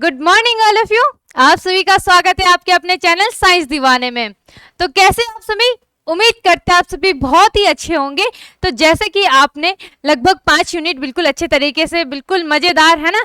Good morning all of you. आप सभी का स्वागत है आपके अपने चैनल साइंस दीवाने में। तो कैसे आप सभी, उम्मीद करते हैं आप सभी बहुत ही अच्छे होंगे। तो जैसे कि आपने लगभग 5 यूनिट बिल्कुल अच्छे तरीके से, बिल्कुल मजेदार है ना,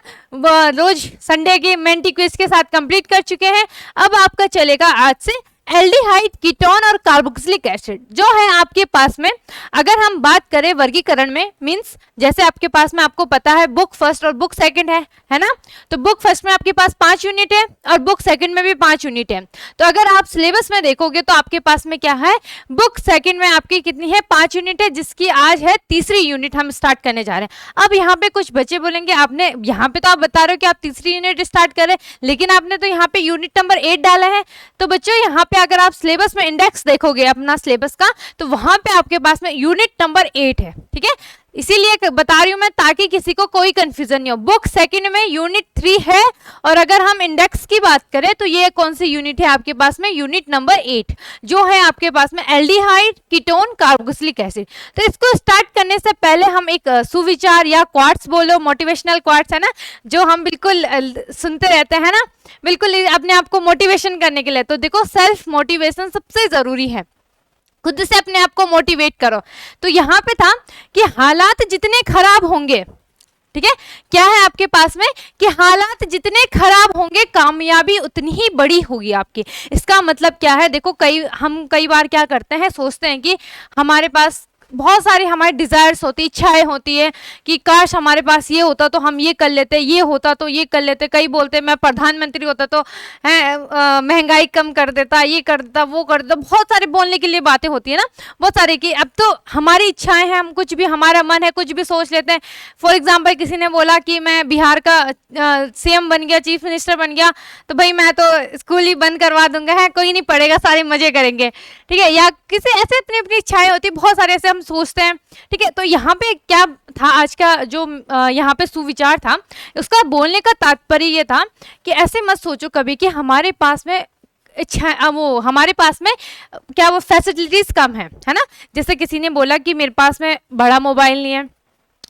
रोज संडे के मेंटी क्विज के साथ कंप्लीट कर चुके हैं। अब आपका चलेगा आज से एल्डिहाइड, कीटोन और कार्बोक्सिलिक एसिड जो है आपके पास में। अगर हम बात करें वर्गीकरण में, मींस जैसे आपके पास में, आपको पता है बुक फर्स्ट और बुक सेकंड है ना। तो बुक फर्स्ट में आपके पास 5 यूनिट है और बुक सेकंड में भी 5 यूनिट है। तो अगर आप सिलेबस में देखोगे तो आपके पास में क्या है, बुक सेकंड में आपकी कितनी है, 5 यूनिट है, जिसकी आज है तीसरी यूनिट हम स्टार्ट करने जा रहे हैं। अब यहाँ पे कुछ बच्चे बोलेंगे आपने यहाँ पे तो आप बता रहे हो कि आप तीसरी यूनिट स्टार्ट करें, लेकिन आपने तो यहाँ पे यूनिट नंबर 8 डाला है। तो बच्चों यहाँ पे अगर आप सिलेबस में इंडेक्स देखोगे अपना सिलेबस का, तो वहां पे आपके पास में यूनिट नंबर 8 है, ठीक है। इसीलिए बता रही हूं मैं ताकि किसी को कोई कंफ्यूजन नहीं हो। बुक सेकंड में यूनिट 3 है और अगर हम इंडेक्स की बात करें तो ये कौन सी यूनिट है आपके पास में, यूनिट नंबर 8 जो है आपके पास में एल्डिहाइड, कीटोन, कार्बोक्सिलिक एसिड। तो इसको स्टार्ट करने से पहले हम एक सुविचार या क्वार्ट्स बोलो, मोटिवेशनल क्वार्ट्स है ना, जो हम बिल्कुल सुनते रहते हैं ना, बिल्कुल अपने आप को मोटिवेशन करने के लिए। तो देखो, सेल्फ मोटिवेशन सबसे जरूरी है, खुद से अपने आप को मोटिवेट करो। तो यहाँ पे था कि हालात जितने खराब होंगे, ठीक है, क्या है आपके पास में कि हालात जितने खराब होंगे कामयाबी उतनी ही बड़ी होगी आपकी। इसका मतलब क्या है, देखो हम कई बार क्या करते हैं, सोचते हैं कि हमारे पास बहुत सारी हमारी डिजायर्स होती, इच्छाएं होती है कि काश हमारे पास ये होता तो हम ये कर लेते, ये होता तो ये कर लेते। कई बोलते मैं प्रधानमंत्री होता तो महंगाई कम कर देता, ये कर देता, वो कर देता। बहुत सारे बोलने के लिए बातें होती है ना, बहुत सारे की। अब तो हमारी इच्छाएं हैं, हम कुछ भी, हमारा मन है कुछ भी सोच लेते हैं। फॉर एग्जाम्पल किसी ने बोला कि मैं बिहार का CM बन गया, चीफ मिनिस्टर बन गया, तो भाई मैं तो स्कूल ही बंद करवा दूंगा, है कोई नहीं पढ़ेगा, सारे मजे करेंगे, ठीक है। या किसी ऐसे अपनी अपनी इच्छाएं होती, बहुत सारे ऐसे सोचते हैं, ठीक है। तो यहाँ पे क्या था, आज का जो यहाँ पे सुविचार था, उसका बोलने का तात्पर्य ये था कि ऐसे मत सोचो कभी कि हमारे पास में वो हमारे पास में क्या वो फैसिलिटीज कम है ना। जैसे किसी ने बोला कि मेरे पास में बड़ा मोबाइल नहीं है,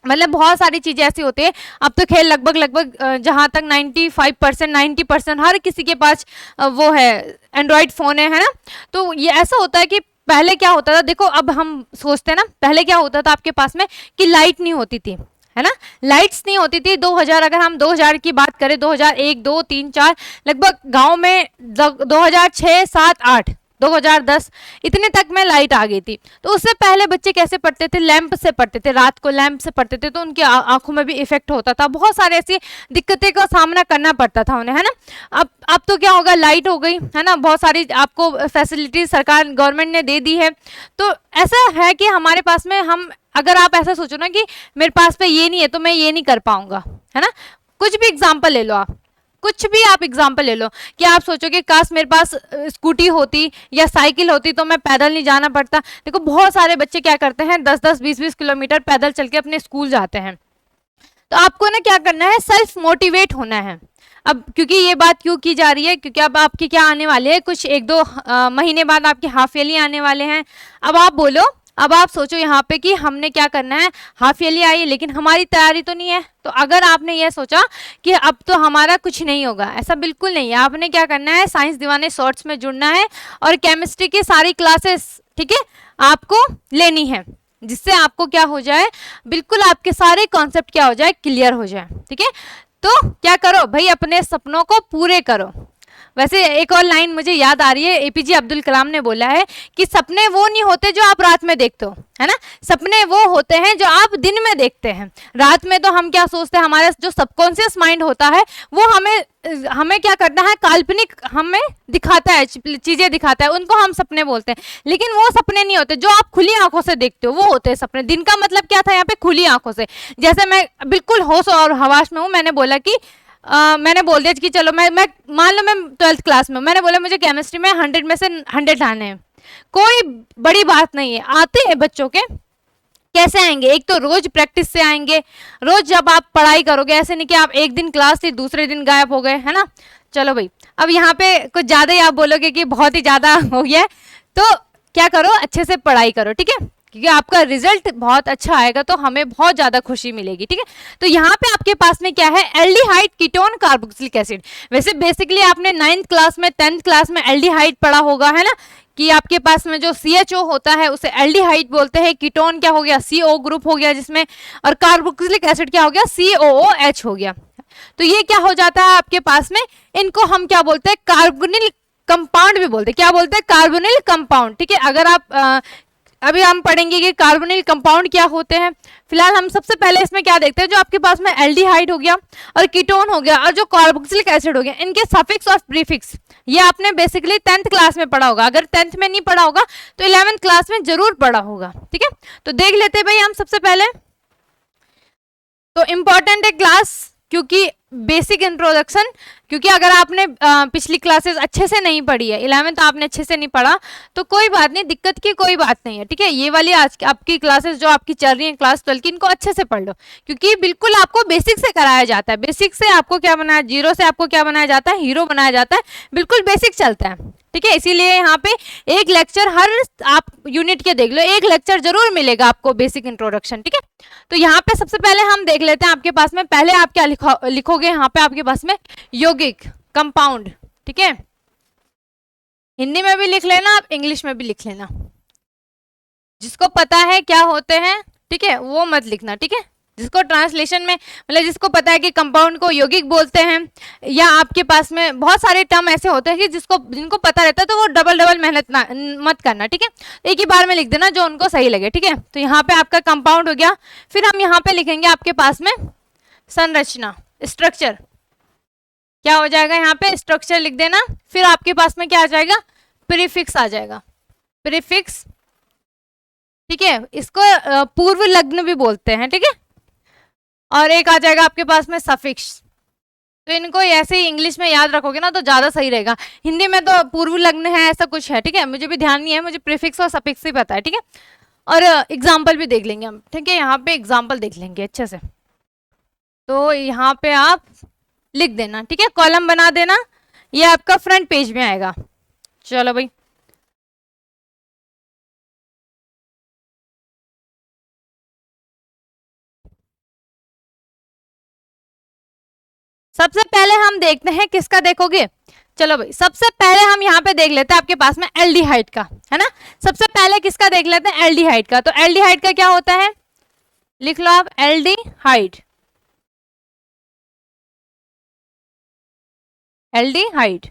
मतलब बहुत सारी चीजें ऐसी होती है। अब तो खेल लगभग जहाँ तक 95% 90% हर किसी के पास वो है, एंड्रॉइड फोन है ना। तो ये ऐसा होता है कि पहले क्या होता था, देखो अब हम सोचते हैं ना, पहले क्या होता था आपके पास में कि लाइट नहीं होती थी, है ना, लाइट्स नहीं होती थी। 2000, अगर हम 2000 की बात करें, 2001, 2, 3, 4, लगभग गांव में 2006, 7, 8, 2010 इतने तक में लाइट आ गई थी। तो उससे पहले बच्चे कैसे पढ़ते थे, लैंप से पढ़ते थे, रात को लैंप से पढ़ते थे, तो उनकी आंखों में भी इफेक्ट होता था, बहुत सारे ऐसी दिक्कतें का सामना करना पड़ता था उन्हें, है ना। अब तो क्या होगा, लाइट हो गई, है ना, बहुत सारी आपको फैसिलिटी सरकार गवर्नमेंट ने दे दी है। तो ऐसा है कि हमारे पास में, हम अगर आप ऐसा सोचो ना कि मेरे पास में ये नहीं है तो मैं ये नहीं कर पाऊंगा, है ना। कुछ भी एग्जाम्पल ले लो आप, कुछ भी आप एग्जाम्पल ले लो कि आप सोचोगे काश मेरे पास स्कूटी होती या साइकिल होती तो मैं पैदल नहीं जाना पड़ता। देखो बहुत सारे बच्चे क्या करते हैं, 10-10, 20-20 किलोमीटर पैदल चल के अपने स्कूल जाते हैं। तो आपको ना क्या करना है, सेल्फ मोटिवेट होना है। अब क्योंकि ये बात क्यों की जा रही है, क्योंकि अब आपकी क्या आने वाले है, कुछ 1-2 महीने बाद आपके हाफ ईयरली आने वाले हैं। अब आप बोलो, अब आप सोचो यहाँ पे कि हमने क्या करना है, हाफ ईयरली आई लेकिन हमारी तैयारी तो नहीं है। तो अगर आपने ये सोचा कि अब तो हमारा कुछ नहीं होगा, ऐसा बिल्कुल नहीं है। आपने क्या करना है, साइंस दीवाने शॉर्ट्स में जुड़ना है और केमिस्ट्री की सारी क्लासेस, ठीक है, आपको लेनी है, जिससे आपको क्या हो जाए, बिल्कुल आपके सारे कॉन्सेप्ट क्या हो जाए, क्लियर हो जाए, ठीक है। तो क्या करो भाई, अपने सपनों को पूरे करो। वैसे एक और लाइन मुझे याद आ रही है, APJ अब्दुल कलाम ने बोला है कि सपने वो नहीं होते जो आप रात में देखते हो, है ना, सपने वो होते हैं जो आप दिन में देखते हैं। रात में तो हम क्या सोचते हैं, हमारा जो सबकॉन्शियस माइंड होता है वो हमें क्या करता है, काल्पनिक हमें दिखाता है, चीजें दिखाता है, उनको हम सपने बोलते हैं। लेकिन वो सपने नहीं होते जो आप खुली आंखों से देखते हो, वो होते हैं सपने। दिन का मतलब क्या था यहाँ पे, खुली आंखों से। जैसे मैं बिल्कुल होश और हवास में हूँ, मैंने बोला कि मैंने बोल दिया कि चलो मैं मान लो मैं 12th क्लास में, मैंने बोला मुझे केमिस्ट्री में 100 में से 100 आने हैं, कोई बड़ी बात नहीं है, आते हैं बच्चों के। कैसे आएंगे, एक तो रोज प्रैक्टिस से आएंगे, रोज जब आप पढ़ाई करोगे, ऐसे नहीं कि आप एक दिन क्लास थी दूसरे दिन गायब हो गए, है ना। चलो भाई, अब यहाँ पे कुछ ज्यादा ही आप बोलोगे कि बहुत ही ज्यादा हो गया है, तो क्या करो, अच्छे से पढ़ाई करो, ठीक है। क्योंकि आपका रिजल्ट बहुत अच्छा आएगा तो हमें बहुत ज्यादा खुशी मिलेगी, ठीक है। तो यहाँ पे आपके पास में क्या है, एल्डिहाइड कीटोन कार्बोक्सिलिक एसिड। वैसे बेसिकली आपने 9th क्लास में 10th क्लास में एल्डिहाइड पढ़ा होगा, है ना, कि आपके पास में जो CHO होता है उसे एल्डिहाइड बोलते हैं, कीटोन क्या हो गया, CO ग्रुप हो गया जिसमें, और कार्बोक्सिलिक एसिड क्या हो गया, COOH हो गया। तो ये क्या हो जाता है आपके पास में, इनको हम क्या बोलते हैं, कार्बोनिल कंपाउंड भी बोलते हैं। क्या बोलते हैं, कार्बोनिल कंपाउंड, ठीक है। अगर आप अभी हम पढ़ेंगे कि कार्बोनिल कंपाउंड क्या होते हैं। फिलहाल हम सबसे पहले इसमें क्या देखते हैं, जो आपके पास में एल्डिहाइड हो गया और कीटोन हो गया और जो कार्बोक्सिलिक एसिड हो गया, इनके सफिक्स और प्रीफिक्स ये आपने बेसिकली 10th क्लास में पढ़ा होगा। अगर 10th में नहीं पढ़ा होगा तो 11th क्लास में जरूर पढ़ा होगा, ठीक है। तो देख लेते हैं भाई हम सबसे पहले। तो इम्पॉर्टेंट है क्लास, क्योंकि बेसिक इंट्रोडक्शन, क्योंकि अगर आपने पिछली क्लासेस अच्छे से नहीं पढ़ी है, 11th आपने अच्छे से नहीं पढ़ा तो कोई बात नहीं, दिक्कत की कोई बात नहीं है, ठीक है। ये वाली आज आपकी क्लासेस जो आपकी चल रही है क्लास 12 की, इनको अच्छे से पढ़ लो, क्योंकि बिल्कुल आपको बेसिक से कराया जाता है। बेसिक से आपको क्या बनाया, जीरो से आपको क्या बनाया जाता है, हीरो बनाया जाता है, बिल्कुल बेसिक चलता है, ठीक है। इसीलिए यहाँ पे एक लेक्चर हर आप यूनिट के देख लो, एक लेक्चर जरूर मिलेगा आपको बेसिक इंट्रोडक्शन, ठीक है। तो यहाँ पे सबसे पहले हम देख लेते हैं आपके पास में, पहले आप क्या लिखोगे यहाँ पे आपके पास में, यौगिक कंपाउंड, ठीक है। हिंदी में भी लिख लेना, आप इंग्लिश में भी लिख लेना, जिसको पता है क्या होते हैं, ठीक है, वो मत लिखना, ठीक है। जिसको ट्रांसलेशन में मतलब जिसको पता है कि कंपाउंड को यौगिक बोलते हैं, या आपके पास में बहुत सारे टर्म ऐसे होते हैं कि जिनको पता रहता है तो वो डबल डबल मेहनत मत करना, ठीक है। एक ही बार में लिख देना जो उनको सही लगे, ठीक है। तो यहाँ पे आपका कंपाउंड हो गया। फिर हम यहाँ पे लिखेंगे आपके पास में संरचना, स्ट्रक्चर, क्या हो जाएगा यहाँ पे, स्ट्रक्चर लिख देना। फिर आपके पास में क्या आ जाएगा, प्रीफिक्स आ जाएगा, प्रीफिक्स, ठीक है। इसको पूर्व लग्न भी बोलते हैं, ठीक है। और एक आ जाएगा आपके पास में सफिक्स। तो इनको ऐसे ही इंग्लिश में याद रखोगे ना तो ज्यादा सही रहेगा। हिंदी में तो पूर्व लग्न है ऐसा कुछ है, ठीक है, मुझे भी ध्यान नहीं है, मुझे प्रीफिक्स और सफिक्स ही पता है, ठीक है। और एग्जाम्पल भी देख लेंगे हम, ठीक है, यहाँ पे एग्जाम्पल देख लेंगे अच्छे से। तो यहाँ पे आप लिख देना, ठीक है, कॉलम बना देना, ये आपका फ्रंट पेज में आएगा। चलो भाई, सबसे पहले हम देखते हैं किसका देखोगे। चलो भाई, सबसे पहले हम यहाँ पे देख लेते हैं आपके पास में एल्डिहाइड का, है ना। सबसे पहले किसका देख लेते हैं, एल्डिहाइड का। तो एल्डिहाइड का क्या होता है, लिख लो आप, एल्डिहाइड, एल्डिहाइड।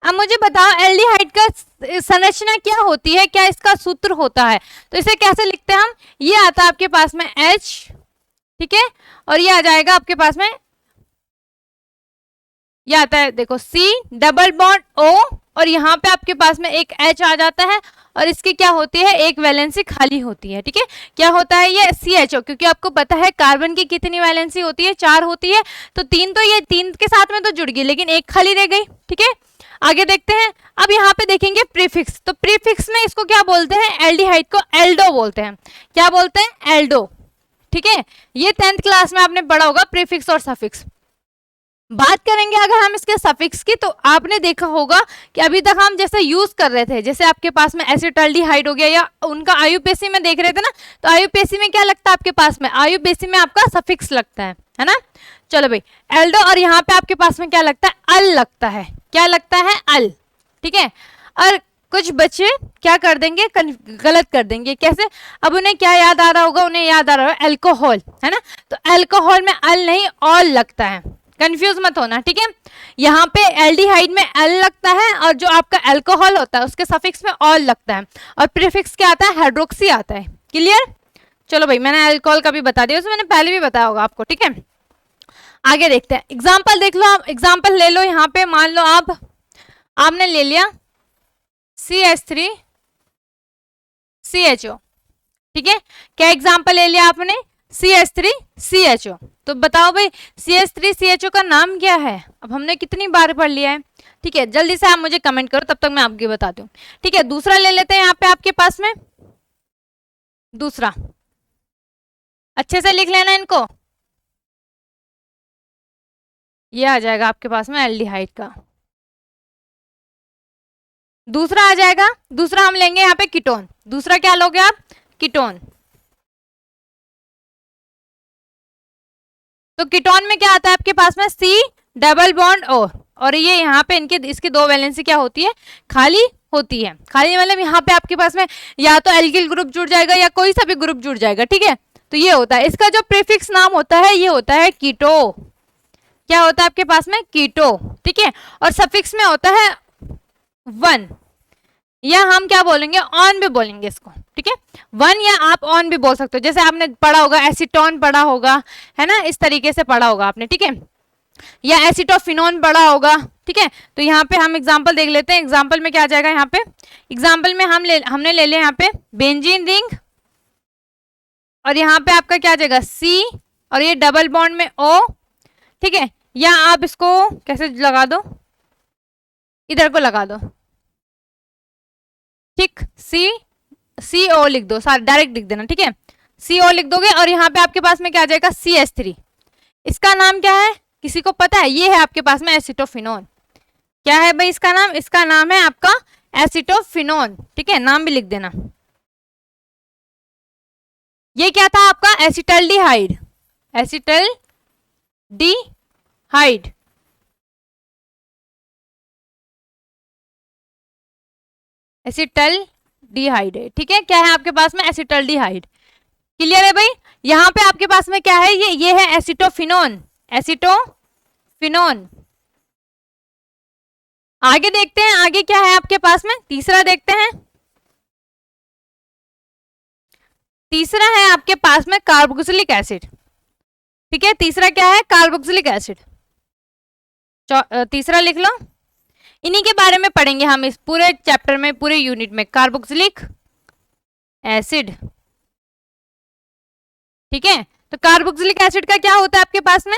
अब मुझे बताओ एल्डिहाइड का संरचना क्या होती है, क्या इसका सूत्र होता है। तो इसे कैसे लिखते हैं हम, ये आता है आपके पास में H, ठीक है, और ये आ जाएगा आपके पास में, ये आता है देखो C डबल बॉन्ड O, और यहाँ पे आपके पास में एक H आ जाता है, और इसकी क्या होती है, एक वैलेंसी खाली होती है, ठीक है। क्या होता है ये CHO, क्योंकि आपको पता है कार्बन की कितनी वैलेंसी होती है, 4 होती है, तो 3 तो ये 3 के साथ में तो जुड़ गई, लेकिन एक खाली रह गई, ठीक है। आगे देखते हैं, अब यहाँ पे देखेंगे प्रीफिक्स। तो प्रीफिक्स में इसको क्या बोलते हैं, एल्डिहाइड को एल्डो बोलते हैं। क्या बोलते हैं, एल्डो, ठीक है। ये 10th क्लास में आपने पढ़ा होगा प्रीफिक्स और सफिक्स। बात करेंगे अगर हम इसके सफिक्स की, तो आपने देखा होगा कि अभी तक हम जैसे यूज कर रहे थे, जैसे आपके पास में एसिटाल्डिहाइड हो गया, या उनका आयुपेसी में देख रहे थे ना, तो आयुपेसी में क्या लगता है आपके पास में, आयुपेसी में आपका सफिक्स लगता है ना। चलो भाई, एल्डो, और यहाँ पे आपके पास में क्या लगता है, अल लगता है। क्या लगता है, अल, ठीक है। और कुछ बच्चे क्या कर देंगे, गलत कर देंगे, कैसे, अब उन्हें क्या याद आ रहा होगा, उन्हें याद आ रहा होगा अल्कोहल, है ना। तो अल्कोहल में अल नहीं ऑल लगता है, कंफ्यूज मत होना, ठीक है। यहाँ पे एल्डिहाइड में एल लगता है, और जो आपका अल्कोहल होता है उसके सफिक्स में ऑल लगता है, और प्रीफिक्स क्या आता है, हाइड्रोक्सी आता है। क्लियर। चलो भाई, मैंने अल्कोहल का भी बता दिया, उसमें मैंने पहले भी बताया होगा आपको, ठीक है। आगे देखते हैं, एग्जाम्पल देख लो आप, एग्जाम्पल ले लो। यहाँ पे मान लो आपने ले लिया CH3 CHO, ठीक है। क्या एग्जाम्पल ले लिया आपने, CH3 CHO। तो बताओ भाई CH3 CHO का नाम क्या है, अब हमने कितनी बार पढ़ लिया है, ठीक है। जल्दी से आप मुझे कमेंट करो, तब तक मैं आपको बताती हूँ, ठीक है। दूसरा ले लेते हैं यहाँ पे आपके पास में, दूसरा अच्छे से लिख लेना इनको, ये आ जाएगा आपके पास में एल्डिहाइड का, दूसरा आ जाएगा, दूसरा हम लेंगे यहाँ पे कीटोन। दूसरा क्या लोगे आप? कीटोन। तो कीटोन में क्या आता है आपके पास में? सी डबल बॉन्ड ओ, और ये यहाँ पे इनके इसकी दो वैलेंसी क्या होती है? खाली होती है। खाली मतलब यहाँ पे आपके पास में या तो एल्किल ग्रुप जुड़ जाएगा या कोई सा भी ग्रुप जुड़ जाएगा, ठीक है। तो ये होता है, इसका जो प्रीफिक्स नाम होता है ये होता है कीटो। क्या होता है आपके पास में? कीटो, ठीक है। और सफिक्स में होता है वन, या हम क्या बोलेंगे? ऑन भी बोलेंगे इसको, ठीक है। वन या आप ऑन भी बोल सकते हो, जैसे आपने पढ़ा होगा एसीटोन पढ़ा होगा, है ना, इस तरीके से पढ़ा होगा आपने, ठीक है। या एसिटोफिनोन पढ़ा होगा, ठीक है। तो यहाँ पे हम एग्जांपल देख लेते हैं। एग्जांपल में क्या आ जाएगा? यहाँ पे एग्जांपल में हमने ले लिया यहाँ पे बेंजीन रिंग, और यहाँ पे आपका क्या आ जाएगा? सी, और ये डबल बॉन्ड में ओ, ठीक है। या आप इसको कैसे लगा दो? इधर को लगा दो, ठीक। सी ओ लिख दो, सारे डायरेक्ट लिख देना, ठीक है। सी ओ लिख दोगे, और यहाँ पे आपके पास में क्या आ जाएगा? CH3। इसका नाम क्या है? किसी को पता है? ये है आपके पास में एसिटोफिनोन। क्या है भाई इसका नाम? इसका नाम है आपका एसिटोफिनोन, ठीक है। नाम भी लिख देना। ये क्या था आपका? एसिटल्डिहाइड। एसिटल्डिहाइड, एसिटल्डिहाइड है, ठीक है। क्या है आपके पास में? एसिटल्डिहाइड। क्लियर है भाई? यहाँ पे आपके पास में क्या है? ये है एसिटोफिनोन, एसिटोफिनोन। आगे देखते हैं, आगे क्या है आपके पास में? तीसरा देखते हैं। तीसरा है आपके पास में कार्बोक्सिलिक एसिड, ठीक है। तीसरा क्या है? Carboxylic acid. तीसरा लिख लो। इन्हीं के बारे में पढ़ेंगे हम इस पूरे चैप्टर में, पूरे यूनिट में, कार्बोक्सिलिक एसिड, ठीक है। तो कार्बोक्सिलिक एसिड का क्या होता है आपके पास में?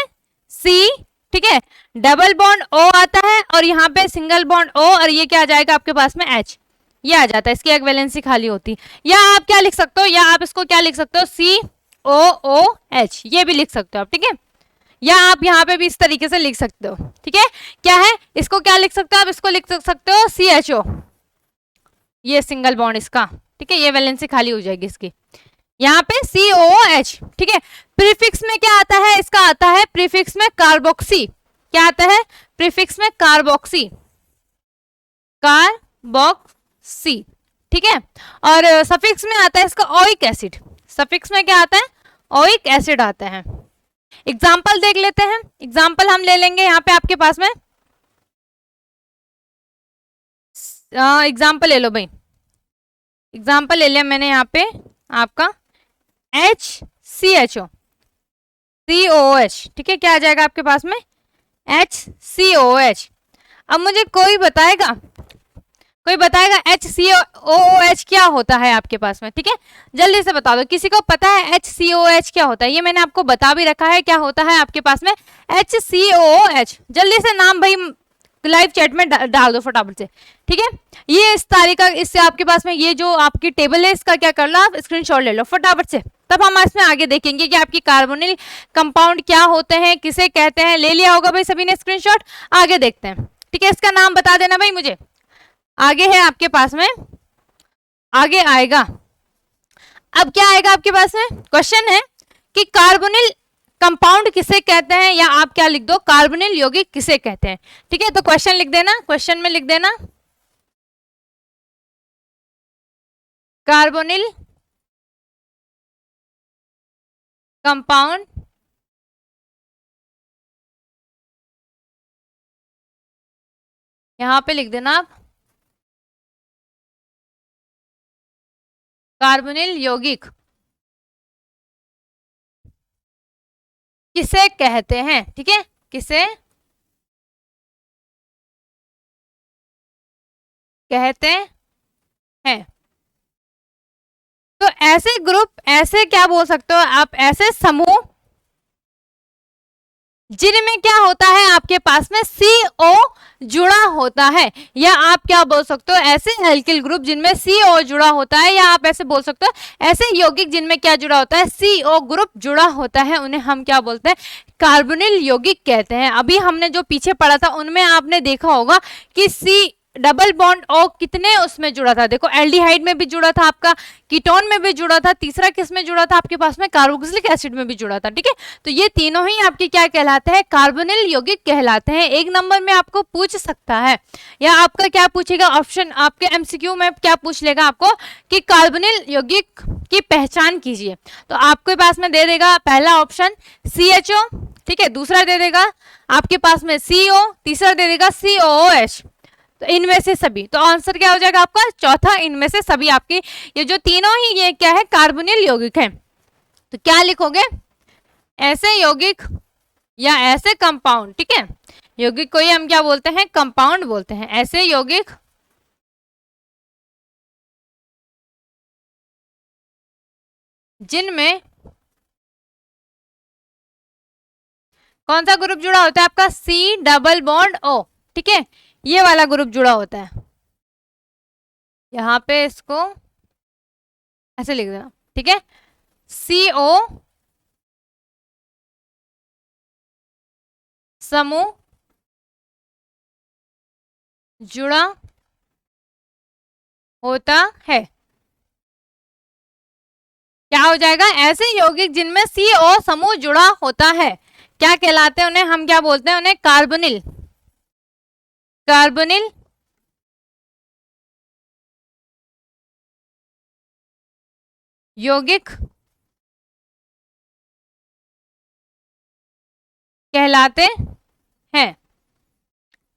सी, ठीक है। डबल बॉन्ड ओ आता है, और यहाँ पे सिंगल बॉन्ड ओ, और ये क्या आ जाएगा आपके पास में? H। ये आ जाता है, इसकी एक वैलेंसी खाली होती है। या आप क्या लिख सकते हो? या आप इसको क्या लिख सकते हो? COOH, ये भी लिख सकते हो आप, ठीक है। या आप यहाँ पे भी इस तरीके से लिख सकते हो, ठीक है। क्या है? इसको क्या लिख सकते हो आप? इसको लिख सकते हो CHO, ये सिंगल बॉन्ड इसका, ठीक है। ये वैलेंसी खाली हो जाएगी इसकी। यहाँ पे COOH, ठीक है। प्रीफिक्स में क्या आता है? इसका आता है प्रीफिक्स में कार्बोक्सी। क्या आता है? प्रीफिक्स में कार्बोक्सी, कार्बोक्सी, ठीक है। और सफिक्स में आता है इसका ओइक एसिड। सफिक्स में क्या आता है? ओइक एसिड आता है। एग्जाम्पल देख लेते हैं। एग्जाम्पल हम ले लेंगे यहाँ पे आपके पास में। एग्जाम्पल ले लो भाई। एग्जाम्पल ले लिया मैंने यहाँ पे आपका HCHO, COOH, ठीक है। क्या आ जाएगा आपके पास में? HCOH। अब मुझे कोई बताएगा HCOOH क्या होता है आपके पास में, ठीक है। जल्दी से बता दो, किसी को पता है HCOOH क्या होता है? ये मैंने आपको बता भी रखा है क्या होता है आपके पास में HCOOH। जल्दी से नाम भाई लाइव चैट में डाल दो फटाफट से, ठीक है। ये इस तारीख का, इससे आपके पास में ये जो आपकी टेबल है इसका क्या कर लो आप? स्क्रीनशॉट ले लो फटाफट से, तब हम इसमें आगे देखेंगे कि आपकी कार्बोनिल कंपाउंड क्या होते हैं, किसे कहते हैं। ले लिया होगा भाई सभी ने स्क्रीनशॉट? आगे देखते हैं, ठीक है। इसका नाम बता देना भाई मुझे। आगे है आपके पास में, आगे आएगा। अब क्या आएगा आपके पास में? क्वेश्चन है कि कार्बोनिल कंपाउंड किसे कहते हैं, या आप क्या लिख दो? कार्बोनिल यौगिक किसे कहते हैं, ठीक है। तो क्वेश्चन लिख देना, क्वेश्चन में लिख देना कार्बोनिल कंपाउंड यहां पे लिख देना आप कार्बोनिल यौगिक किसे कहते हैं, ठीक है। किसे कहते हैं? तो ऐसे ग्रुप, ऐसे क्या बोल सकते हो आप? ऐसे समूह जिनमें क्या होता है आपके पास में CO जुड़ा होता है, या आप क्या बोल सकते हो? ऐसे एल्किल ग्रुप जिनमें CO जुड़ा होता है, या आप ऐसे बोल सकते हो ऐसे यौगिक जिनमें क्या जुड़ा होता है? CO ग्रुप जुड़ा होता है, उन्हें हम क्या बोलते हैं? कार्बोनिल यौगिक कहते हैं। अभी हमने जो पीछे पढ़ा था उनमें आपने देखा होगा कि डबल बॉन्ड O कितने उसमें जुड़ा था, देखो एल्डिहाइड में भी जुड़ा था आपका, कीटोन में भी जुड़ा था, तीसरा किस में जुड़ा था आपके पास में, कार्बोक्सिलिक एसिड में भी जुड़ा था। ठीक है, तो ये तीनों ही आपके क्या कहलाते हैं, कार्बोनिल यौगिक कहलाते हैं। एक नंबर में आपको पूछ सकता है, या आपका क्या पूछेगा ऑप्शन, आपके एमसीक्यू में क्या पूछ लेगा आपको कि कार्बोनिल यौगिक की पहचान कीजिए, तो आपके पास में दे देगा पहला ऑप्शन CHO, ठीक है, दूसरा दे देगा आपके पास में CO, तीसरा दे देगा COOH, तो इनमें से सभी, तो आंसर क्या हो जाएगा आपका चौथा, इनमें से सभी आपकी ये जो तीनों ही ये क्या है, कार्बोनिल यौगिक है। तो क्या लिखोगे, ऐसे यौगिक या ऐसे कंपाउंड, ठीक है, यौगिक को ही हम क्या बोलते हैं, कंपाउंड बोलते हैं, ऐसे यौगिक जिनमें कौन सा ग्रुप जुड़ा होता है आपका, C डबल बॉन्ड O, ठीक है, ये वाला ग्रुप जुड़ा होता है। यहां पे इसको ऐसे लिख देना, ठीक है, CO समूह जुड़ा होता है। क्या हो जाएगा, ऐसे यौगिक जिनमें CO समूह जुड़ा होता है क्या कहलाते हैं, उन्हें हम क्या बोलते हैं, उन्हें कार्बोनिल, कार्बोनिल यौगिक कहलाते हैं।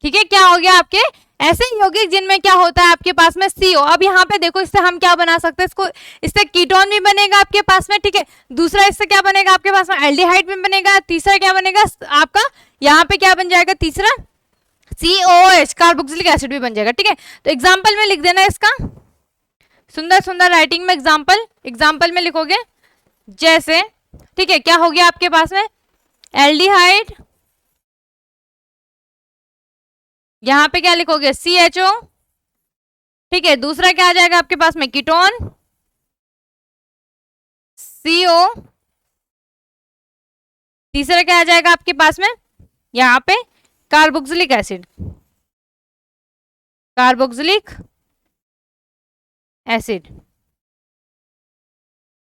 ठीक है, क्या हो गया आपके ऐसे यौगिक जिनमें क्या होता है आपके पास में CO। अब यहाँ पे देखो, इससे हम क्या बना सकते हैं, इसको इससे कीटोन भी बनेगा आपके पास में, ठीक है, दूसरा इससे क्या बनेगा आपके पास में, एल्डिहाइड भी बनेगा, तीसरा क्या बनेगा आपका, यहाँ पे क्या बन जाएगा तीसरा, COOH कार्बोक्सिलिक एसिड भी बन जाएगा। ठीक है, तो एग्जाम्पल में लिख देना इसका, सुंदर सुंदर राइटिंग में एग्जाम्पल में लिखोगे, जैसे, ठीक है, क्या हो गया आपके पास में एल्डिहाइड, यहां पे क्या लिखोगे CHO, ठीक है, दूसरा क्या आ जाएगा आपके पास में कीटोन CO, तीसरा क्या आ जाएगा आपके पास में यहाँ पे कार्बोक्सिलिक एसिड, कार्बोक्सिलिक एसिड।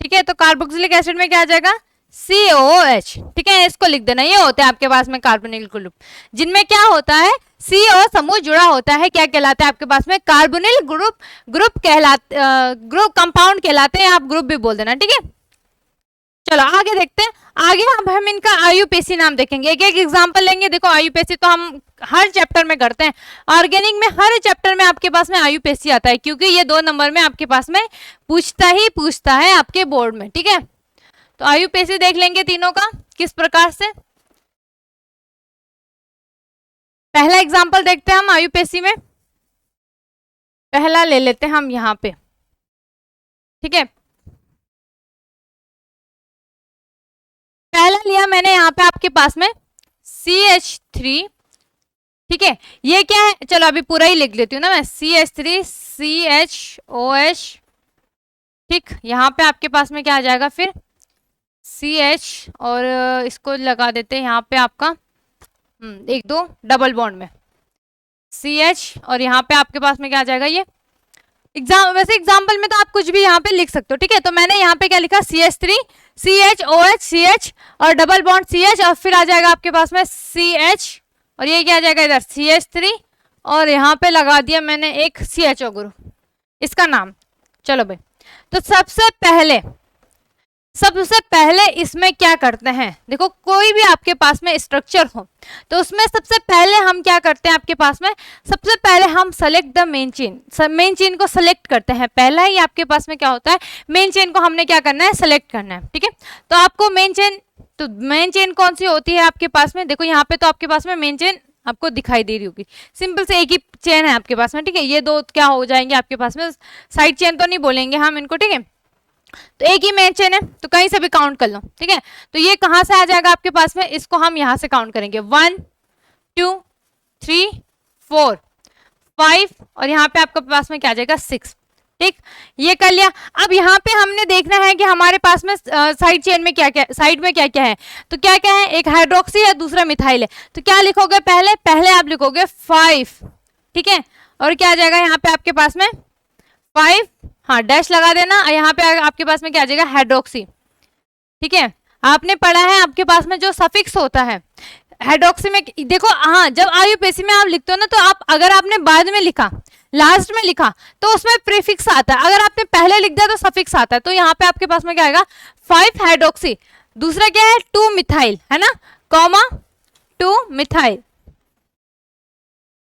ठीक है, तो कार्बोक्सिलिक एसिड में क्या आ जाएगा COOH, ठीक है, इसको लिख देना। ये होते हैं आपके पास में कार्बोनिल ग्रुप जिनमें क्या होता है CO समूह जुड़ा होता है, क्या कहलाता है आपके पास में कार्बोनिल ग्रुप कहलाते, ग्रुप कंपाउंड कहलाते हैं, आप ग्रुप भी बोल देना। ठीक है, चलो आगे देखते हैं। आगे हम इनका IUPAC नाम देखेंगे, एक एक एग्जांपल लेंगे। देखो IUPAC तो हम हर चैप्टर में करते हैं, ऑर्गेनिक में हर चैप्टर में आपके पास में IUPAC आता है, क्योंकि ये 2 नंबर में आपके पास में पूछता है आपके बोर्ड में। ठीक है, तो IUPAC देख लेंगे तीनों का किस प्रकार से। पहला एग्जाम्पल देखते हैं हम IUPAC में, पहला ले लेते हैं हम यहाँ पे। ठीक है, पहला लिया मैंने यहाँ पे आपके पास में CH3। ठीक है, ये क्या है, चलो अभी पूरा ही लिख लेती हूँ ना मैं, CH3 CHOH। ठीक, यहाँ पे आपके पास में क्या आ जाएगा फिर CH, और इसको लगा देते हैं यहाँ पे आपका 1-2 डबल बॉन्ड में CH, और यहाँ पे आपके पास में क्या आ जाएगा ये वैसे एग्जाम्पल में तो आप कुछ भी यहाँ पे लिख सकते हो। ठीक है, तो मैंने यहाँ पे क्या लिखा CH3 CHOH CH और डबल बॉन्ड CH, और फिर आ जाएगा आपके पास में CH, और ये क्या आ जाएगा इधर CH3, और यहाँ पे लगा दिया मैंने एक CHO ग्रुप, इसका नाम। चलो भाई, तो सबसे पहले इसमें क्या करते हैं, देखो कोई भी आपके पास में स्ट्रक्चर हो तो उसमें सबसे पहले हम क्या करते हैं, आपके पास में सबसे पहले हम सेलेक्ट द मेन चेन को सेलेक्ट करते हैं। पहला ही आपके पास में क्या होता है, मेन चेन को हमने क्या करना है, सेलेक्ट करना है। ठीक है, तो आपको मेन चेन कौन सी होती है आपके पास में, देखो यहाँ पे तो आपके पास में मेन चेन आपको दिखाई दे रही होगी, सिंपल से एक ही चेन है आपके पास में। ठीक है, ये 2 क्या हो जाएंगे आपके पास में, साइड चेन तो नहीं बोलेंगे हम इनको। ठीक है, तो एक ही मेन चेन है, तो कहीं से भी काउंट कर लो। ठीक है, तो ये कहां से आ जाएगा आपके पास में, इसको हम यहां से काउंट करेंगे 1 2 3 4 5, और यहाँ पे आपके पास में क्या आ जाएगा 6। ठीक, ये कर लिया। अब यहाँ पे हमने देखना है कि हमारे पास में साइड चेन में क्या क्या, साइड में क्या क्या है, तो क्या क्या है, एक हाइड्रोक्सी है, दूसरा मिथाइल है। तो क्या लिखोगे, पहले आप लिखोगे 5। ठीक है, और क्या आ जाएगा यहाँ पे आपके पास में 5, हाँ डैश लगा देना। यहाँ पे आपके पास में क्या आ जाएगा हाइड्रोक्सी। ठीक है, आपने पढ़ा है आपके पास में जो सफिक्स होता है हाइड्रोक्सी में, देखो हाँ जब आईयूपीएसी में आप लिखते हो ना, तो आप अगर आपने बाद में लिखा, लास्ट में लिखा, तो उसमें प्रीफिक्स आता है, अगर आपने पहले लिख दिया तो सफिक्स आता है। तो यहाँ पे आपके पास में क्या आएगा 5 हाइड्रोक्सी, दूसरा क्या है 2 मिथाइल, है ना, कॉमा 2 मिथाइल।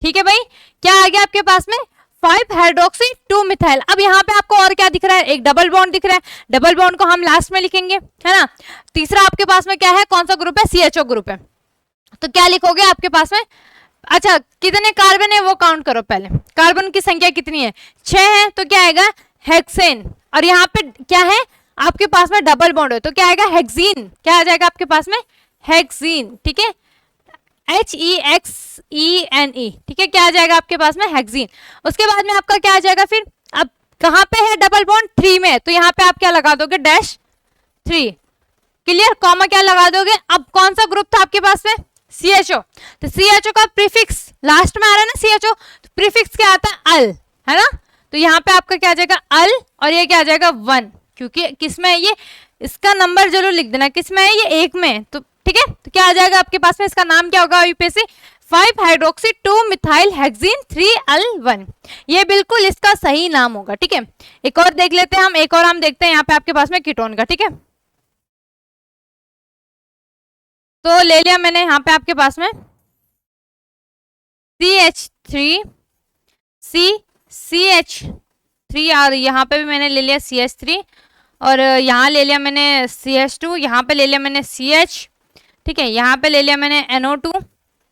ठीक है भाई, क्या आ गया आपके पास में 5 हाइड्रोक्सी 2 मिथाइल। अब यहाँ पे आपको और क्या दिख रहा है, एक डबल बॉन्ड दिख रहा है, डबल बॉन्ड को हम लास्ट में लिखेंगे, है ना। तीसरा आपके पास में क्या है, कौन सा ग्रुप है, CHO ग्रुप है। तो क्या लिखोगे आपके पास में, अच्छा कितने कार्बन है वो काउंट करो पहले, कार्बन की संख्या कितनी है, 6 है, तो क्या आएगा हेक्सेन। और यहाँ पे क्या है आपके पास में डबल बॉन्ड है, तो क्या आएगा हेक्सीन, क्या आ जाएगा आपके पास में हेक्सीन। ठीक है, HEXENE, ठीक है, क्या आ जाएगा आपके पास में हेक्सीन। उसके बाद में आपका क्या आ जाएगा फिर, अब कहाँ पे है डबल बॉन्ड 3 में, तो यहाँ पे आप क्या लगा दोगे डैश 3, क्लियर, कॉमा क्या लगा दोगे। अब कौन सा ग्रुप था आपके पास में CHO, तो CHO का प्रीफिक्स लास्ट में आ रहा है ना CHO, तो प्रीफिक्स क्या आता है अल, है ना। तो यहाँ पे आपका क्या आ जाएगा अल, और ये क्या आ जाएगा 1, क्योंकि किसमें है ये, इसका नंबर जरूर लिख देना, किसमें है ये 1 में, तो ठीक है। तो क्या आ जाएगा आपके पास में, इसका नाम क्या होगा UPSC 5 hydroxy 2 methyl hexene 3Al1, ये बिल्कुल इसका सही नाम होगा। ठीक है, एक और देख लेते हैं हम, एक और हम देखते हैं यहाँ पे आपके पास में कीटोन का। ठीक है, तो ले लिया मैंने यहाँ पे आपके पास में CH3 CH3, और यहाँ पे भी मैंने ले लिया CH3, और यहाँ ले लिया मैंने CH2, यहाँ पे ले लिया मैंने CH, ठीक है, यहाँ पे ले लिया मैंने NO2,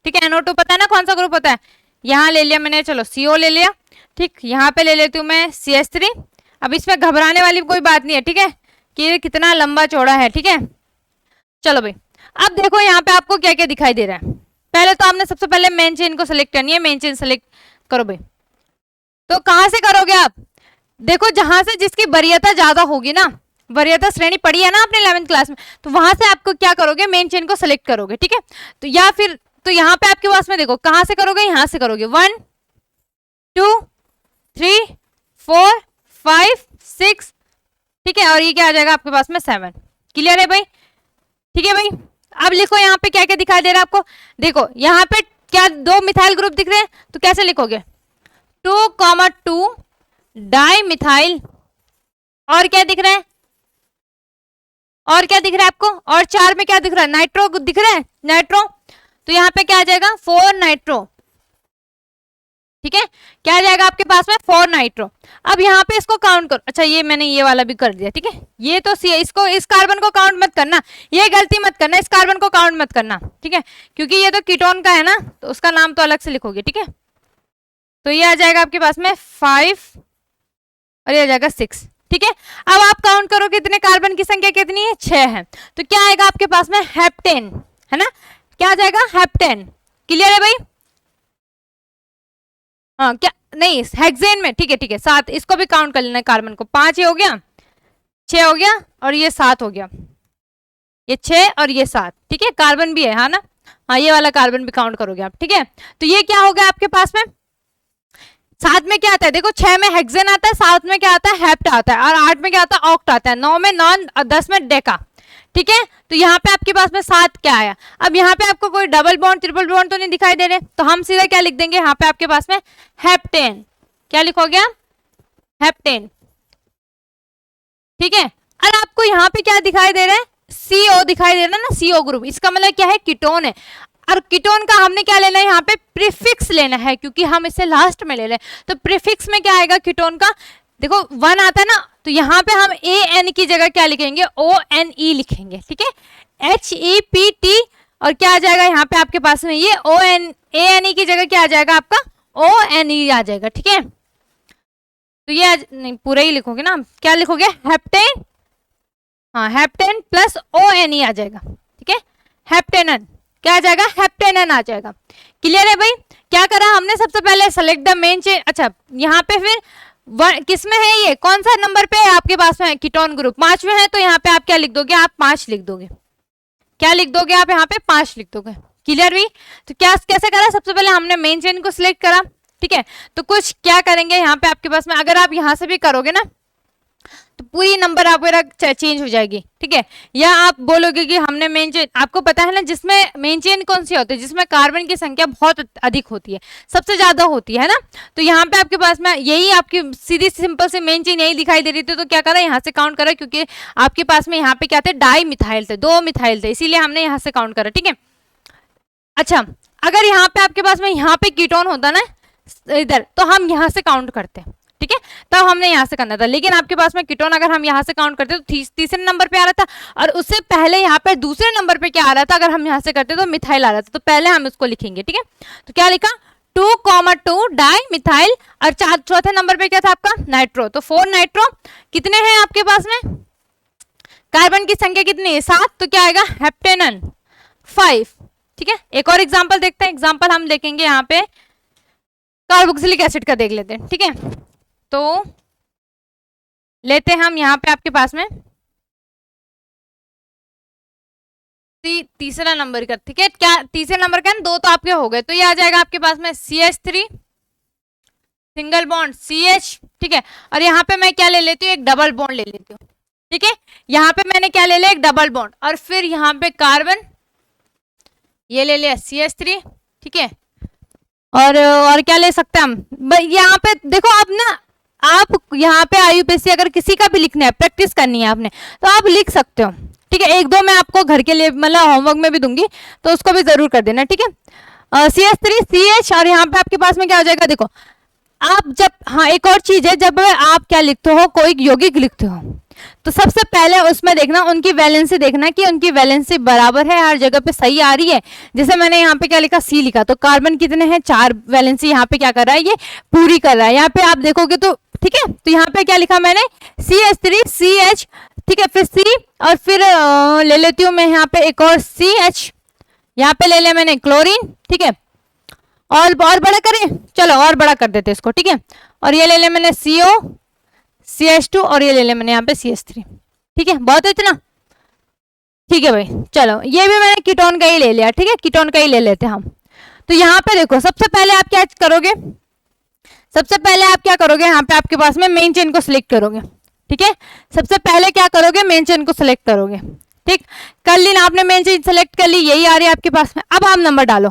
ठीक है, NO2 पता है ना कौन सा ग्रुप होता है, यहाँ ले लिया मैंने, चलो CO ले लिया, ठीक, यहाँ पे ले लेती हूँ मैं CH3। अब इसमें घबराने वाली कोई बात नहीं है, ठीक है, कि ये कितना लंबा चौड़ा है। ठीक है, चलो भाई, अब देखो यहाँ पे आपको क्या क्या दिखाई दे रहा है। पहले तो आपने सबसे पहले मेन चेन को सिलेक्ट करनी है, मेन चेन सिलेक्ट करो भाई। तो कहां से करोगे आप, देखो जहां से जिसकी वरीयता ज्यादा होगी ना, वरीयता श्रेणी पढ़ी है ना आपने 11th क्लास में, तो वहां से आपको क्या करोगे, मेन चेन को सिलेक्ट करोगे। ठीक है, तो या फिर तो यहाँ पे आपके पास में देखो कहां से करोगे, यहां से करोगे 1 2 3 4 5 6, ठीक है, और ये क्या आ जाएगा आपके पास में 7। क्लियर है भाई, ठीक है भाई। अब लिखो यहाँ पे क्या क्या दिखाई दे रहा है आपको, देखो यहाँ पे क्या 2 मिथाइल ग्रुप दिख रहे हैं, तो कैसे लिखोगे 2,2 डाई मिथाइल, और क्या दिख रहा है, और क्या दिख रहा है आपको, और 4 में क्या दिख रहा है, नाइट्रो दिख रहा है, नाइट्रो, तो यहाँ पे क्या आ जाएगा 4 नाइट्रो। ठीक है, क्या आ जाएगा आपके पास में 4 नाइट्रो। अब यहाँ पे इसको काउंट करो, अच्छा ये मैंने ये वाला भी कर दिया, ठीक है, ये तो इसको इस कार्बन को काउंट मत करना, ये गलती मत करना, इस कार्बन को काउंट मत करना, ठीक है, क्योंकि ये तो कीटोन का है ना, तो उसका नाम तो अलग से लिखोगे। ठीक है, तो ये आ जाएगा आपके पास में 5 और ये आ जाएगा 6। ठीक है, अब आप काउंट करो कितने कार्बन की संख्या कितनी है, 6 है, तो क्या आएगा आपके पास में हेप्टेन, है ना, क्या आ जाएगा हेप्टेन। क्लियर है भाई, हाँ क्या नहीं हेक्सेन में, ठीक है ठीक है 7, इसको भी काउंट कर लेना, कार्बन को 5 ये हो गया, 6 हो गया, और ये 7 हो गया, ये 6 और ये 7, ठीक है, कार्बन भी है, हाँ ना, हाँ ये वाला कार्बन भी काउंट करोगे आप। ठीक है, तो ये क्या हो गया आपके पास में, 7 में क्या आता है, देखो 6 में हेक्सेन आता है, 7 में क्या आता है हेप्ट आता है, और 8 में क्या आता है ऑक्ट आता है, 9 में नॉन, 10 में डेका। ठीक है, तो यहाँ पे आपके पास में 7 क्या आया। अब यहाँ पे आपको कोई डबल बॉन्ड ट्रिपल बॉन्ड तो नहीं दिखाई दे रहे, तो हम सीधा क्या लिख देंगे, यहाँ पे आपके पास में हेप्टेन, क्या लिखोगे आप हेप्टेन। ठीक है, और आपको यहाँ पे क्या दिखाई दे रहा है, CO दिखाई दे रहा है ना, CO ग्रुप, इसका मतलब क्या है कीटोन है, और कीटोन का हमने क्या लेना है यहाँ पे प्रीफिक्स लेना है, क्योंकि हम इसे लास्ट में ले रहे हैं, तो प्रीफिक्स में क्या आएगा कीटोन का, देखो 1 आता है ना, तो यहाँ पे हम AN की जगह क्या लिखेंगे ONE लिखेंगे। ठीक है, HEPT, और क्या आ जाएगा यहाँ पे आपके पास में ये ANE की जगह क्या आ जाएगा आपका ONE आ जाएगा। ठीक है, तो ये नहीं पूरा ही लिखोगे ना, क्या लिखोगे हेप्टेन, हाँ हेप्टेन प्लस ONE आ जाएगा। ठीक है, हेप्टेनन क्या आ जाएगा, हेप्टेनन आ जाएगा। क्लियर है भाई, क्या करा हमने, सबसे पहले सेलेक्ट द मेन चेन, अच्छा यहाँ पे फिर किसमें है, ये कौन सा नंबर पे है आपके पास में कीटोन ग्रुप, 5 में है, तो यहाँ पे आप क्या लिख दोगे, आप 5 लिख दोगे, क्या लिख दोगे आप यहाँ पे 5 लिख दोगे। क्लियर भी, तो क्या कैसे करा, सबसे पहले हमने मेन चेन को सिलेक्ट करा, ठीक है। तो कुछ क्या करेंगे यहाँ पे आपके पास में, अगर आप यहाँ से भी करोगे ना तो पूरी नंबर आपको चेंज हो जाएगी, ठीक है। या आप बोलोगे कि हमने मेन चेन, आपको पता है ना जिसमें मेन चेन कौन सी होती है, जिसमें कार्बन की संख्या बहुत अधिक होती है, सबसे ज्यादा होती है ना। तो यहाँ पे आपके पास में यही आपकी सीधी सिंपल से मेन चेन यही दिखाई दे रही थी, तो क्या करा यहाँ से काउंट करा, क्योंकि आपके पास में यहाँ पे क्या थे, डाई मिथाइल थे, 2 मिथाइल थे, इसीलिए हमने यहाँ से काउंट करा, ठीक है। अच्छा, अगर यहाँ पे आपके पास में यहाँ पे कीटोन होता ना इधर, तो हम यहाँ से काउंट करते, ठीक है, तब हमने यहाँ से करना था। लेकिन आपके पास में कीटोन अगर हम यहाँ से काउंट करते तो तीसरे नंबर पे आ रहा था, और उससे पहले यहाँ पे दूसरे नंबर पे क्या आ रहा था, अगर हम यहाँ से करते तो मिथाइल आ रहा था। तो पहले हम इसको लिखेंगे, ठीक है। तो क्या लिखा, 2,2 डाई मिथाइल, और चौथे नंबर पे क्या था आपका, नाइट्रो। तो 4 नाइट्रो। कितने हैं आपके पास में, कार्बन की संख्या कितनी है, 7, तो क्या आएगा, हेप्टेनन 5, ठीक है। एक और एग्जाम्पल देखते हैं, एग्जाम्पल हम देखेंगे यहाँ पे कार्बोक्सिलिक एसिड का देख लेते हैं, ठीक है। तो लेते हैं हम यहाँ पे आपके पास में तीसरा नंबर का, ठीक है। क्या तीसरे नंबर का, 2 तो आपके हो गए, तो ये आ जाएगा आपके पास में CH3 सिंगल बॉन्ड CH, ठीक है। और यहाँ पे मैं क्या ले लेती हूँ, एक डबल बॉन्ड ले लेती हूँ, ठीक है। यहाँ पे मैंने क्या ले लिया, एक डबल बॉन्ड, और फिर यहाँ पे कार्बन ये ले लिया CH3, ठीक है। और क्या ले सकते हैं हम, यहाँ पे देखो आप ना, आप यहाँ पे IUPAC अगर किसी का भी लिखना है, प्रैक्टिस करनी है आपने, तो आप लिख सकते हो, ठीक है। 1-2 मैं आपको घर के लिए मतलब होमवर्क में भी दूंगी, तो उसको भी जरूर कर देना, ठीक है। CH3 CH, और यहाँ पे आपके पास में क्या हो जाएगा, देखो आप जब, हाँ एक और चीज है, जब आप क्या लिखते हो, कोई यौगिक लिखते हो, तो सबसे पहले उसमें देखना, उनकी वैलेंसी देखना कि उनकी वैलेंसी बराबर है, हर जगह पे सही आ रही है। जैसे मैंने यहाँ पे क्या लिखा, C लिखा, तो कार्बन कितने हैं, 4, वैलेंसी यहाँ पे क्या कर रहा है, ये पूरी कर रहा है। यहाँ पे आप देखोगे तो, ठीक है, तो यहाँ पे क्या लिखा मैंने, CH3 CH, ठीक है, फिर C, और फिर ले लेती हूँ मैं यहाँ पे एक और CH, यहाँ पे ले लिया मैंने क्लोरीन, ठीक है। और बड़ा करें, चलो और बड़ा कर देते इसको, ठीक है। और ये ले लिया मैंने CO CH2, और ये ले लिया मैंने यहाँ पे CH3, ठीक है। बहुत है इतना, ठीक है भाई। चलो ये भी मैंने कीटोन का ही ले लिया, ठीक है, कीटोन का ही ले लेते हैं हम। तो यहाँ पे देखो, सबसे पहले आप क्या करोगे, सबसे पहले आप क्या करोगे, यहाँ पे आपके पास में मेन चेन को सिलेक्ट करोगे, ठीक है। सबसे पहले क्या करोगे, मेन चेन को सिलेक्ट करोगे, ठीक। कर ली ना आपने, मेन चेन सिलेक्ट कर ली, यही आ रही है आपके पास में। अब आप नंबर डालो,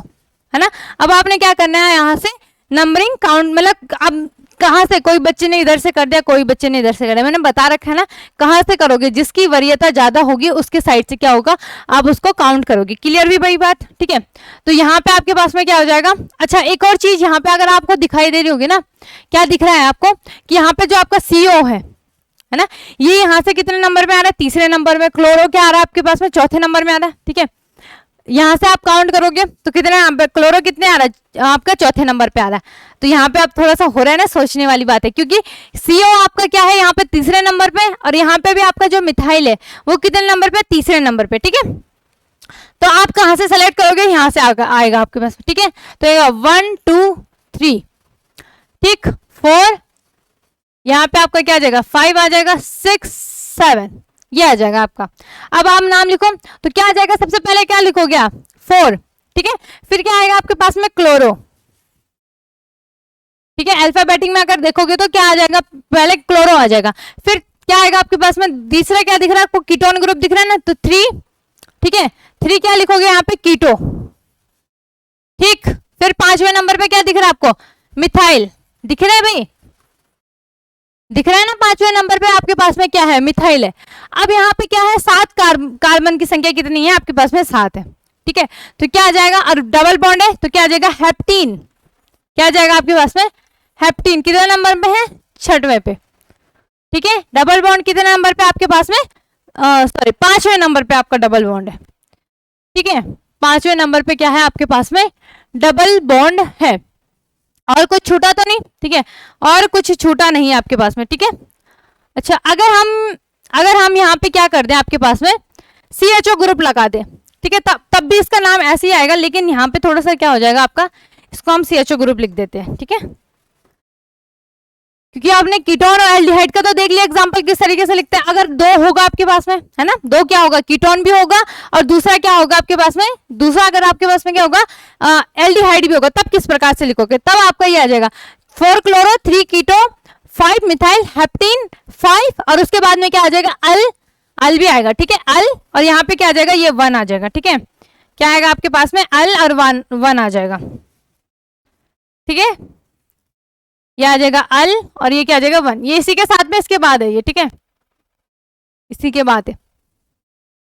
है ना। अब आपने क्या करना है, यहाँ से नंबरिंग काउंट, मतलब अब कहाँ से, कोई बच्चे ने इधर से कर दिया, कोई बच्चे ने इधर से कर दिया, मैंने बता रखा है ना, कहाँ से करोगे, जिसकी वरीयता ज्यादा होगी उसके साइड से क्या होगा, आप उसको काउंट करोगे। क्लियर भी भाई बात, ठीक है। तो यहाँ पे आपके पास में क्या हो जाएगा। अच्छा, एक और चीज यहाँ पे अगर आपको दिखाई दे रही होगी ना, क्या दिख रहा है आपको, कि यहाँ पे जो आपका CO है ना, ये यहाँ से कितने नंबर में आ रहा है, तीसरे नंबर में। क्लोरो क्या आ रहा है आपके पास में, चौथे नंबर में आ रहा है, ठीक है। यहाँ से आप काउंट करोगे तो कितने, क्लोरो कितने आ रहा है आपका, चौथे नंबर पे आ रहा है। तो यहाँ पे आप थोड़ा सा हो रहा है ना, सोचने वाली बात है, क्योंकि CO आपका क्या है यहाँ पे तीसरे नंबर पे, और यहाँ पे भी आपका जो मिथाइल है वो कितने नंबर पे, तीसरे नंबर पे, ठीक है। तो आप कहाँ से सेलेक्ट करोगे, यहाँ से आएगा आपके पास, ठीक है। तो 1 2 3, ठीक, 4, यहाँ पे आपका क्या आ जाएगा, 5 आ जाएगा, 6 7, ये आ जाएगा आपका। अब आप नाम लिखो, तो क्या आ जाएगा, सबसे पहले क्या लिखोगे आप, 4, ठीक है। फिर क्या आएगा आपके पास में, क्लोरो, ठीक है। अल्फाबेटिक में अगर देखोगे तो क्या आ जाएगा, पहले क्लोरो आ जाएगा, फिर क्या आएगा आपके पास में, तीसरा क्या दिख रहा है आपको, कीटोन ग्रुप दिख रहा है ना, तो 3, ठीक है। 3 क्या लिखोगे यहाँ पे, कीटो, ठीक। फिर 5वें नंबर पे क्या दिख रहा है आपको, मिथाइल, दिख रहा है भाई, दिख रहा है ना, 5वें नंबर पे आपके पास में क्या है, मिथाइल है। अब यहाँ पे क्या है, 7 कार्बन की संख्या कितनी है आपके पास में, 7 है, ठीक है। तो क्या आ जाएगा, और डबल बॉन्ड है तो क्या आ जाएगा, हेप्टीन, क्या आ जाएगा आपके पास में, हेप्टीन कितने नंबर पे है, 6वें पे, ठीक है। डबल बॉन्ड कितने नंबर पे आपके पास में, सॉरी 5वें नंबर पे आपका डबल बॉन्ड है, ठीक है। 5वें नंबर पे क्या है आपके पास में, डबल बॉन्ड है। और कुछ छूटा तो नहीं, ठीक है, और कुछ छूटा नहीं है आपके पास में, ठीक है। अच्छा, अगर हम यहाँ पे क्या कर दें, आपके पास में CHO ग्रुप लगा दें, ठीक है, तब भी इसका नाम ऐसे ही आएगा, लेकिन यहाँ पे थोड़ा सा क्या हो जाएगा आपका, इसको हम CHO ग्रुप लिख देते हैं, ठीक है। क्योंकि आपने कीटोन और एल्डिहाइड का तो देख लिया एग्जांपल किस तरीके से लिखते हैं। अगर दो होगा आपके पास में, है ना, दो क्या होगा, कीटोन भी होगा और दूसरा क्या होगा आपके पास में, दूसरा अगर आपके पास में क्या होगा, एल्डिहाइड भी होगा, तब किस प्रकार से लिखोगे, तब आपका ये आ जाएगा 4 क्लोरो 3 कीटो 5 मिथाइल हेप्टेन 5, और उसके बाद में क्या आ जाएगा, अल भी आएगा, ठीक है, अल, और यहाँ पे क्या आ जाएगा, ये 1 आ जाएगा, ठीक है, क्या आएगा आपके पास में, अल और 1 आ जाएगा, ठीक है, ये आ जाएगा अल और ये क्या आ जाएगा 1, ये इसी के साथ में इसके बाद है ये, ठीक है, इसी के बाद है।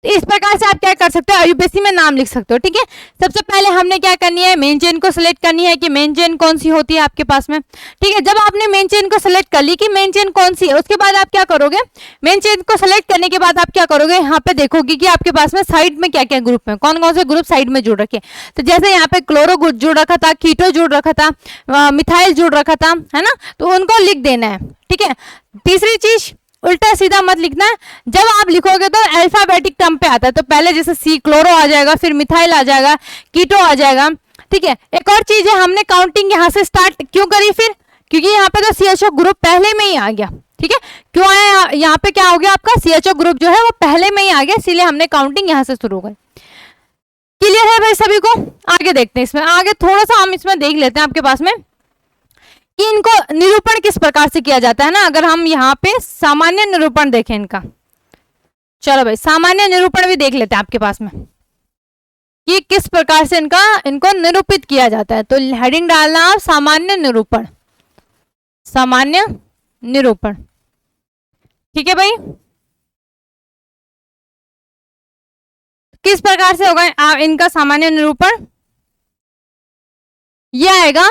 तो इस प्रकार से आप क्या कर सकते हो, यूपीएससी में नाम लिख सकते हो, ठीक है। सबसे पहले हमने क्या करनी है, मेन चेन को सिलेक्ट करनी है कि मेन चेन कौन सी होती है आपके पास में, ठीक है। जब आपने मेन चेन को सिलेक्ट कर ली कि मेन चेन कौन सी है, उसके बाद आप क्या करोगे, मेन चेन को सिलेक्ट करने के बाद आप क्या करोगे, यहाँ पे देखोगे कि आपके पास में साइड में क्या क्या ग्रुप है, कौन कौन से ग्रुप साइड में जुड़ रखे। तो जैसे यहाँ पे क्लोरो जुड़ रखा था, कीटो जुड़ रखा था, मिथाइल जुड़ रखा था, है ना, तो उनको लिख देना है, ठीक है। तीसरी चीज, उल्टा सीधा मत लिखना है, जब आप लिखोगे तो अल्फाबेटिक टर्म पे आता है, तो पहले जैसे सी क्लोरो आ जाएगा, फिर मिथाइल आ जाएगा, कीटो आ जाएगा, ठीक है। एक और चीज है, हमने काउंटिंग यहाँ से स्टार्ट क्यों करी फिर, क्योंकि यहाँ पे तो सीएचओ ग्रुप पहले में ही आ गया, ठीक है, क्यों आया यहाँ पे, क्या हो गया आपका सीएचओ ग्रुप जो है वो पहले में ही आ गया, इसीलिए हमने काउंटिंग यहाँ से शुरू करी। क्लियर है भाई सभी को, आगे देखते हैं, इसमें आगे थोड़ा सा हम इसमें देख लेते हैं आपके पास में कि इनको निरूपण किस प्रकार से किया जाता है ना। अगर हम यहाँ पे सामान्य निरूपण देखें इनका, चलो भाई सामान्य निरूपण भी देख लेते हैं आपके पास में कि किस प्रकार से इनको निरूपित किया जाता है। तो हेडिंग डालना आप सामान्य निरूपण, सामान्य निरूपण, ठीक है भाई। किस प्रकार से होगा इनका सामान्य निरूपण, यह आएगा,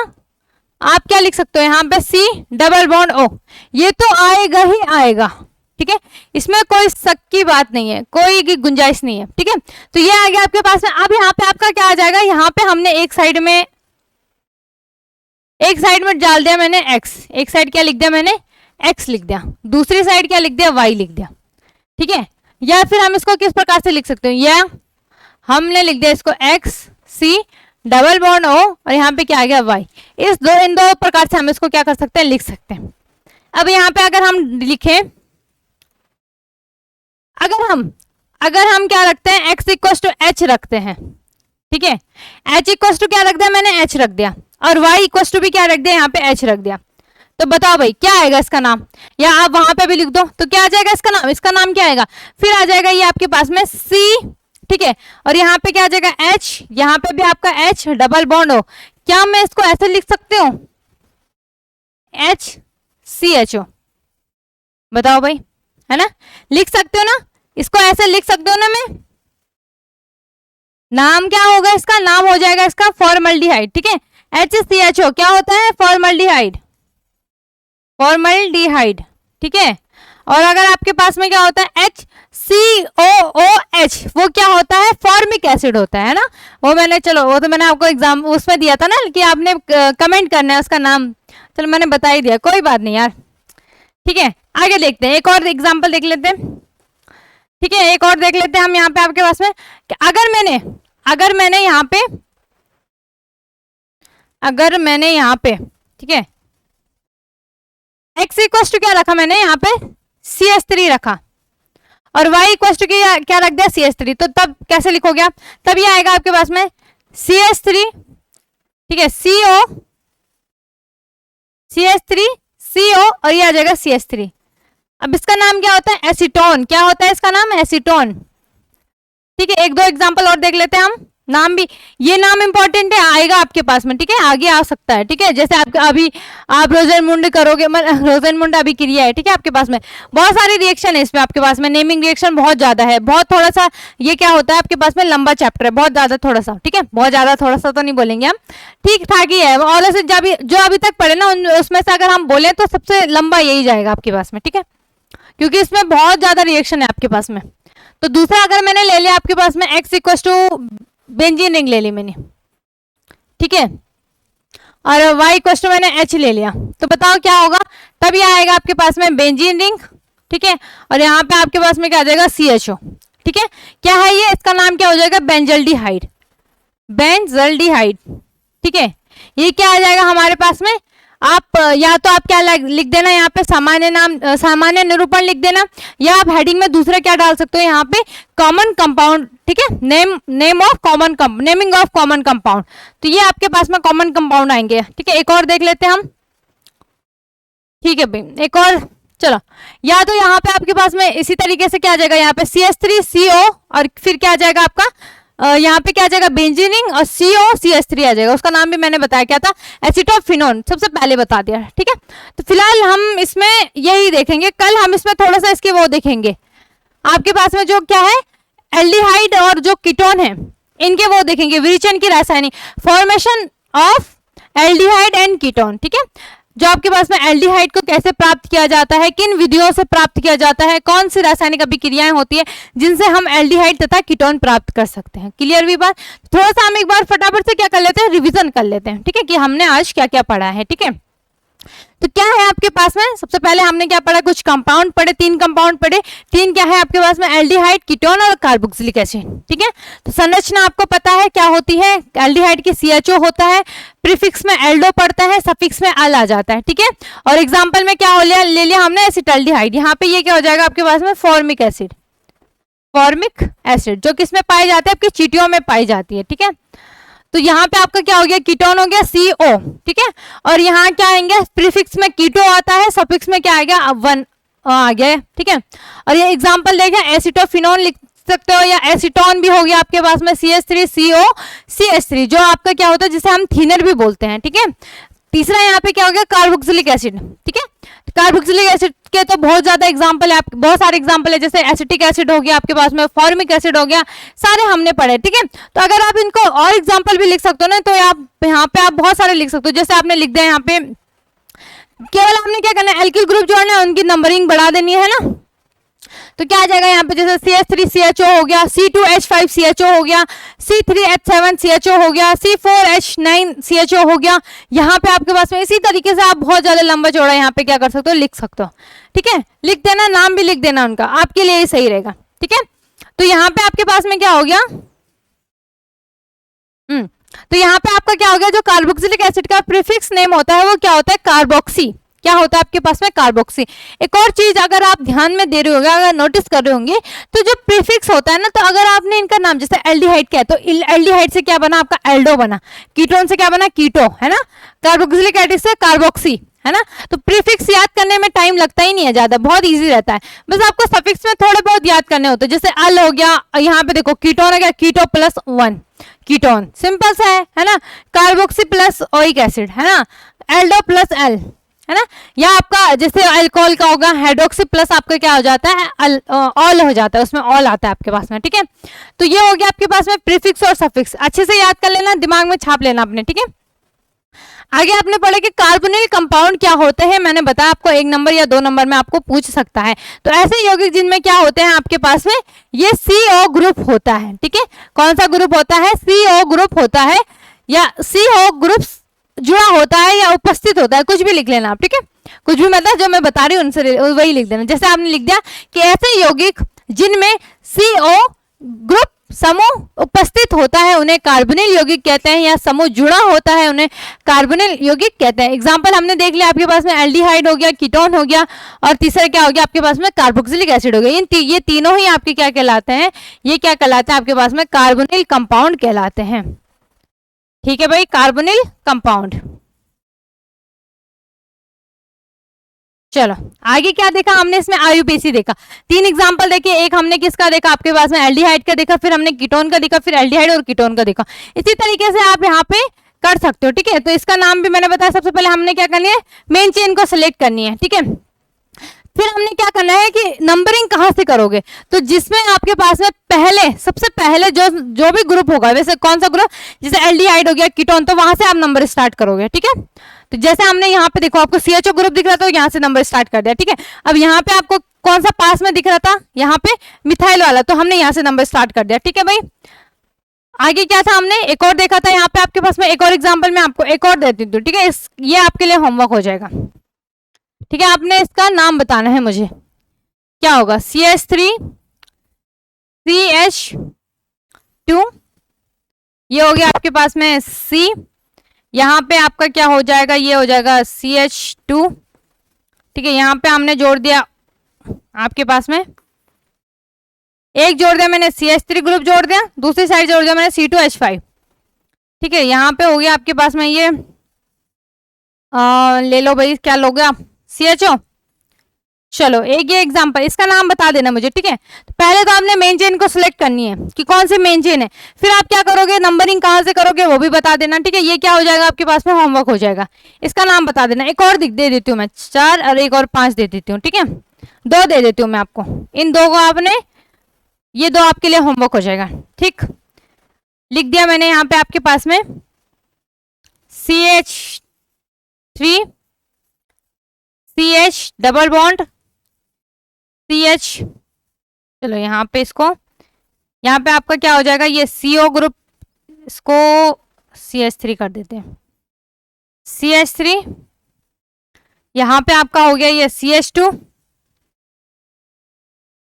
आप क्या लिख सकते हो यहाँ पे C डबल बॉन्ड O, ये तो आएगा ही आएगा, ठीक है, इसमें कोई शक की बात नहीं है, कोई गुंजाइश नहीं है, ठीक है। तो ये आ गया आपके पास में। अब यहाँ पे आपका क्या आ जाएगा, यहाँ पे हमने एक साइड में डाल दिया मैंने X, एक साइड क्या लिख दिया मैंने X लिख दिया, दूसरी साइड क्या लिख दिया Y लिख दिया, ठीक है। या फिर हम इसको किस प्रकार से लिख सकते हो, या हमने लिख दिया इसको X C double bond O और यहाँ पे क्या आ गया Y, इन दो प्रकार से हम इसको क्या कर सकते हैं, लिख सकते हैं। अब यहाँ पे अगर हम लिखें, अगर हम क्या रखते हैं, x इक्वल टू एच रखते हैं, ठीक है, h इक्वल टू क्या रख दिया मैंने, h रख दिया, और y इक्वल टू भी क्या रख दिया, यहाँ पे h रख दिया, तो बताओ भाई क्या आएगा इसका नाम, या आप वहां पे भी लिख दो, तो क्या आ जाएगा इसका नाम क्या आएगा, फिर आ जाएगा ये आपके पास में C, ठीक है, और यहाँ पे क्या आ जाएगा H, यहाँ पे भी आपका H डबल बॉन्ड हो, क्या मैं इसको ऐसे लिख सकती हूँ HCHO, बताओ भाई, है ना, लिख सकते हो ना, इसको ऐसे लिख सकते हो ना। मैं नाम क्या होगा इसका, नाम हो जाएगा इसका फॉर्मल्डिहाइड, ठीक है, HCHO क्या होता है, फॉर्मल्डिहाइड, ठीक है। और अगर आपके पास में क्या होता है HCOOH, वो क्या होता है, फॉर्मिक एसिड होता है ना, वो तो मैंने आपको एग्जाम उसमें दिया था ना कि आपने कमेंट करना है उसका नाम, चलो मैंने बता ही दिया, कोई बात नहीं यार, ठीक है। आगे देखते हैं, एक और एग्जाम्पल देख लेते हैं, ठीक है, एक और देख लेते हैं हम यहाँ पे आपके पास में कि अगर मैंने यहाँ पे ठीक है x इक्वल टू क्या रखा मैंने यहाँ पे CH3 रखा और y इक्वल टू क्या रख दिया CH3, तो तब कैसे लिखोगे आप, तब ये आएगा आपके पास में CH3, ठीक है, CH3CO और ये आ जाएगा CH3। अब इसका नाम क्या होता है, एसीटोन, क्या होता है इसका नाम, एसीटोन, ठीक है। एक दो एग्जांपल और देख लेते हैं हम, नाम भी, ये नाम इंपॉर्टेंट है, आएगा आपके पास में, ठीक है, आगे आ सकता है, ठीक है। जैसे आप रोजनमुंड करोगे, रोजनमुंड अभी क्रिया है, ठीक है, आपके पास में बहुत सारी रिएक्शन है इसमें, आपके पास में नेमिंग रिएक्शन बहुत ज्यादा है, बहुत थोड़ा सा ये क्या होता है आपके पास में लंबा चैप्टर है, बहुत ज्यादा थोड़ा सा, ठीक है, बहुत ज्यादा थोड़ा सा तो नहीं बोलेंगे हम, ठीक ठाक ही है। और ऐसे जो अभी तक पढ़े ना उसमें से अगर हम बोले तो सबसे लंबा यही जाएगा आपके पास में, ठीक है, क्योंकि इसमें बहुत ज्यादा रिएक्शन है आपके पास में। तो दूसरा अगर मैंने ले लिया आपके पास में x equal to benzene ring ले ली मैंने, ठीक है, और y इक्वल टू मैंने H ले लिया, तो बताओ क्या होगा, तब ये आएगा आपके पास में बेंजीन रिंग, ठीक है, और यहाँ पे आपके पास में क्या आ जाएगा CHO, ठीक है। क्या है ये, इसका नाम क्या हो जाएगा, बेंजल्डिहाइड, ठीक है। ये क्या आ जाएगा हमारे पास में, आप या तो आप क्या लिख देना यहाँ पे सामान्य नाम, सामान्य निरूपण लिख देना, या आप हेडिंग में दूसरा क्या डाल सकते हो यहाँ पे कॉमन कंपाउंड, ठीक है, नेमिंग ऑफ कॉमन कंपाउंड। तो ये आपके पास में कॉमन कंपाउंड आएंगे, ठीक है। एक और देख लेते हैं हम, ठीक है भाई, एक और चलो, या तो यहाँ पे आपके पास में इसी तरीके से क्या आ जाएगा, यहाँ पे CH3CO और फिर क्या आ जाएगा आपका यहाँ पे क्या आ जाएगा बेंजीनिंग और COCH3 आ जाएगा। उसका नाम भी मैंने बताया क्या था, एसिटोफिनोन, सबसे पहले बता दिया, ठीक है। तो फिलहाल हम इसमें यही देखेंगे, कल हम इसमें थोड़ा सा इसके वो देखेंगे, आपके पास में जो क्या है एल्डिहाइड और जो कीटोन है इनके वो देखेंगे, विरेचन की रासायनिक formation of aldehyde and ketone, ठीक है। जो आपके पास में एल्डिहाइड को कैसे प्राप्त किया जाता है, किन विधियों से प्राप्त किया जाता है, कौन सी रासायनिक अभिक्रियाएं होती है जिनसे हम एल्डिहाइड तथा कीटोन प्राप्त कर सकते हैं। क्लियर भी बात। थोड़ा सा हम एक बार फटाफट से क्या कर लेते हैं, रिवीजन कर लेते हैं, ठीक है, कि हमने आज क्या क्या पढ़ा है, ठीक है। तो क्या है आपके पास में, सबसे पहले हमने क्या पढ़ा, कुछ कंपाउंड पढ़े, 3 कंपाउंड पढ़े। 3 क्या है आपके पास में, एल्डिहाइड, कीटोन और कार्बोक्सिलिक एसिड, ठीक है। तो संरचना आपको पता है क्या होती है, एल्डिहाइड की CHO होता है, प्रीफिक्स में एल्डो पड़ता है, सफिक्स में अल आ जाता है, ठीक है। और एग्जाम्पल में क्या हो लिया, ले लिया हमने एसिटाल्डिहाइड, यहाँ पे ये क्या हो जाएगा आपके पास में फॉर्मिक एसिड, जो किसमें पाई जाती है, आपकी चींटियों में पाई जाती है, ठीक है। तो यहाँ पे आपका क्या हो गया, कीटोन हो गया CO, ठीक है। और यहाँ क्या आएंगे, प्रीफिक्स में कीटो आता है, सफिक्स में क्या आ गया, 1 आ गया, ठीक है। और ये एग्जांपल देखिए, एसिटोफिनोन लिख सकते हो, या एसीटोन भी हो गया आपके पास में CH3COCH3, जो आपका क्या होता है जिसे हम थिनर भी बोलते हैं, ठीक है। तीसरा यहाँ पे क्या हो गया, कार्बोक्सिलिक एसिड, ठीक है। कार्बोक्सिलिक एसिड के तो बहुत ज्यादा एग्जांपल है, बहुत सारे एग्जांपल है, जैसे एसिटिक एसिड हो गया आपके पास में, फॉर्मिक एसिड हो गया, सारे हमने पढ़े, ठीक है। तो अगर आप इनको और एग्जांपल भी लिख सकते हो ना, तो आप यहाँ पे आप बहुत सारे लिख सकते हो, जैसे आपने लिख दिया यहाँ पे, केवल हमने क्या करना है, एल्किल ग्रुप जो है ना उनकी नंबरिंग बढ़ा देनी है ना। तो क्या आ जाएगा यहाँ पे, जैसे CH3CHO हो गया, C2H5CHO हो गया, C3H7CHO हो गया, C4H9CHO हो गया। यहाँ पे आपके पास में इसी तरीके से आप बहुत ज्यादा लंबा चौड़ा यहाँ पे क्या कर सकते हो, लिख सकते हो, ठीक है। लिख देना, नाम भी लिख देना उनका, आपके लिए सही रहेगा, ठीक है। तो यहाँ पे आपके पास में क्या हो गया, तो यहाँ पे आपका क्या हो गया, जो कार्बोक्सिलिक एसिड का प्रीफिक्स नेम होता है वो क्या होता है, कार्बोक्सी, क्या होता है आपके पास में, कार्बोक्सी। एक और चीज अगर आप ध्यान में दे रहे होंगे, अगर नोटिस कर रहे होंगे, तो जो प्रीफिक्स होता है ना, तो अगर आपने इनका नाम जैसे एल्डिहाइड क्या है, तो एल्डिहाइड से क्या बना आपका, एल्डो बना, कीटोन से क्या बना, कीटो, है ना, कार्बोक्सिलिक एसिड से कार्बोक्सी, है ना। तो प्रीफिक्स याद करने में टाइम लगता ही नहीं है ज्यादा, बहुत इजी रहता है, बस आपको सफिक्स में थोड़े बहुत याद करने होते हैं, जैसे अल हो गया, यहाँ पे देखो कीटोन हो गया, कीटो प्लस 1 कीटोन, सिंपल सा है ना। कार्बोक्सी प्लस ओइक एसिड, है ना, एल्डो प्लस एल, है ना। या आपका जैसे अल्कोहल का होगा, हाइड्रोक्सी प्लस आपका क्या हो जाता है, ऑल हो जाता है, उसमें ऑल आता है आपके पास में, ठीक है। तो ये हो गया आपके पास में प्रीफिक्स और सफिक्स, अच्छे से याद कर लेना, दिमाग में छाप लेना अपने, ठीक है। आगे आपने पढ़ा कि कार्बोनिल कंपाउंड क्या होते हैं, मैंने बताया आपको 1 नंबर या 2 नंबर में आपको पूछ सकता है। तो ऐसे यौगिक जिनमें क्या होते हैं आपके पास में, ये CO ग्रुप होता है, ठीक है। कौन सा ग्रुप होता है, CO ग्रुप होता है, या CO ग्रुप जुड़ा होता है या उपस्थित होता है, कुछ भी लिख लेना आप, ठीक है। कुछ भी मतलब जो मैं बता रही हूँ उनसे वही लिख देना। जैसे आपने लिख दिया कि ऐसे यौगिक जिनमें CO ग्रुप समूह उपस्थित होता है उन्हें कार्बोनिल यौगिक कहते हैं, या समूह जुड़ा होता है उन्हें कार्बोनिल यौगिक कहते हैं। एग्जांपल हमने देख लिया, आपके पास में एल्डिहाइड हो गया, कीटोन हो गया, और तीसरा क्या हो गया आपके पास में, कार्बोक्सिलिक एसिड हो गया। ये तीनों ही आपके क्या कहलाते हैं, ये क्या कहलाते हैं आपके पास में, कार्बोनिल कंपाउंड कहलाते हैं, ठीक है भाई, कार्बोनिल कंपाउंड। चलो आगे क्या देखा हमने, इसमें IUPAC देखा, 3 एग्जांपल देखे, एक हमने किसका देखा आपके पास में, एल्डिहाइड का देखा, फिर हमने कीटोन का देखा, फिर एल्डिहाइड और कीटोन का देखा। इसी तरीके से आप यहाँ पे कर सकते हो, ठीक है। तो इसका नाम भी मैंने बताया, सबसे पहले हमने क्या करनी है, मेन चेन को सिलेक्ट करनी है, ठीक है। फिर हमने क्या करना है कि नंबरिंग कहाँ से करोगे, तो जिसमें आपके पास में पहले सबसे पहले जो भी ग्रुप होगा, वैसे कौन सा ग्रुप, जैसे एल्डिहाइड हो गया, कीटोन, तो वहां से आप नंबर स्टार्ट करोगे, ठीक है। तो जैसे हमने यहाँ पे देखो आपको CHO ग्रुप दिख रहा था, तो यहाँ से नंबर स्टार्ट कर दिया, ठीक है। अब यहाँ पे आपको कौन सा पास में दिख रहा था, यहाँ पे मिथाइल वाला, तो हमने यहाँ से नंबर स्टार्ट कर दिया, ठीक है भाई। आगे क्या था, हमने एक और देखा था, यहाँ पे आपके पास में एक और एग्जाम्पल मैं आपको एक और देती हूँ, ठीक है। ये आपके लिए होमवर्क हो जाएगा, ठीक है। आपने इसका नाम बताना है मुझे, क्या होगा, CH3 CH2, ये हो गया आपके पास में C, यहाँ पे आपका क्या हो जाएगा, ये हो जाएगा CH2। ठीक है, यहाँ पे हमने जोड़ दिया आपके पास में, एक जोड़ दिया मैंने CH3 ग्रुप जोड़ दिया, दूसरी साइड जोड़ दिया मैंने C2H5। ठीक है, यहाँ पे हो गया आपके पास में ये ले लो भाई, क्या लोगे आप, CHO। चलो एक ये एग्जांपल, इसका नाम बता देना मुझे। ठीक है, तो पहले तो आपने मेन चेन को सिलेक्ट करनी है कि कौन सी मेन चेन है, फिर आप क्या करोगे, नंबरिंग कहाँ से करोगे वो भी बता देना। ठीक है, ये क्या हो जाएगा आपके पास में, होमवर्क हो जाएगा। इसका नाम बता देना। एक और दे देती हूँ मैं, 4 और एक और 5 दे देती हूँ। ठीक है, 2 दे देती हूँ मैं आपको, इन 2 को आपने, ये 2 आपके लिए होमवर्क हो जाएगा। ठीक, लिख दिया मैंने यहाँ पे आपके पास में CH3 CH double bond CH। चलो यहाँ पे इसको, यहाँ पे आपका क्या हो जाएगा, ये CO ग्रुप, इसको CH3 कर देते हैं, CH3। यहाँ पे आपका हो गया ये CH2।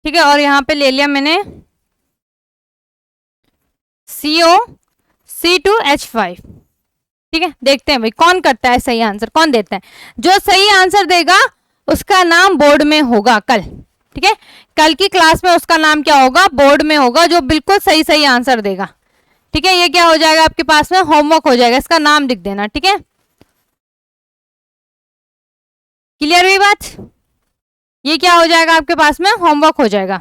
ठीक है, और यहाँ पे ले लिया मैंने CO C2H5। ठीक है, देखते हैं भाई कौन करता है सही आंसर, कौन देता है। जो सही आंसर देगा उसका नाम बोर्ड में होगा कल। ठीक है, कल की क्लास में उसका नाम क्या होगा, बोर्ड में होगा, जो बिल्कुल सही सही आंसर देगा। ठीक है, ये क्या हो जाएगा आपके पास में, होमवर्क हो जाएगा, इसका नाम लिख देना। ठीक है, क्लियर हुई बात, ये क्या हो जाएगा आपके पास में, होमवर्क हो जाएगा।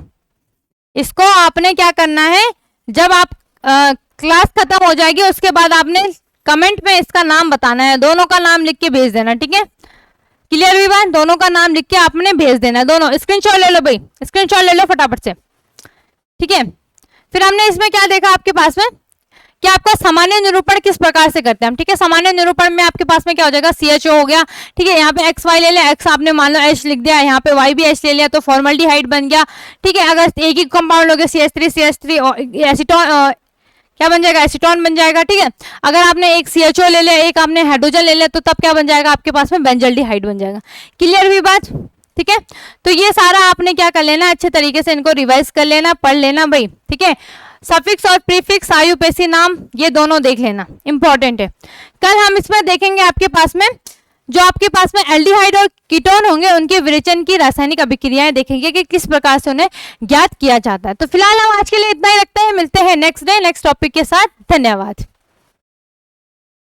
इसको आपने क्या करना है, जब आप क्लास खत्म हो जाएगी उसके बाद आपने कमेंट में इसका नाम बताना है, दोनों का नाम लिख के भेज देना। ठीक है, क्लियर हुई बात, दोनों का नाम लिख के आपने भेज देना है, दोनों स्क्रीनशॉट ले लो भाई, स्क्रीनशॉट ले लो फटाफट से। ठीक है, फिर हमने इसमें क्या देखा आपके पास में कि आपका सामान्य निरूपण किस प्रकार से करते हैं हम। ठीक है, सामान्य निरूपण में आपके पास में क्या हो जाएगा, CHO हो गया। ठीक है, यहाँ पे XY ले लिया, X आपने मान लो H लिख दिया, यहाँ पे Y भी H ले लिया, तो फॉर्मल्डिहाइड बन गया। ठीक है, अगर एक ही कंपाउंड लोगे CH3 और एसीटोन, क्या बन जाएगा, एसीटोन बन जाएगा। ठीक है, अगर आपने एक CHO ले लिया, एक आपने हाइड्रोजन ले लिया, तो तब क्या बन जाएगा आपके पास में, बेंजल्डिहाइड बन जाएगा। क्लियर हुई बात। ठीक है, तो ये सारा आपने क्या कर लेना, अच्छे तरीके से इनको रिवाइज कर लेना, पढ़ लेना भाई। ठीक है, सफिक्स और प्रीफिक्स, आयुपेशी नाम, ये दोनों देख लेना, इंपॉर्टेंट है। कल हम इसमें देखेंगे आपके पास में, जो आपके पास में एल्डिहाइड और कीटोन होंगे उनके विरेचन की रासायनिक अभिक्रियाएं देखेंगे कि किस प्रकार से उन्हें ज्ञात किया जाता है। तो फिलहाल हम आज के लिए इतना ही रखते हैं, मिलते हैं नेक्स्ट डे नेक्स्ट टॉपिक के साथ। धन्यवाद।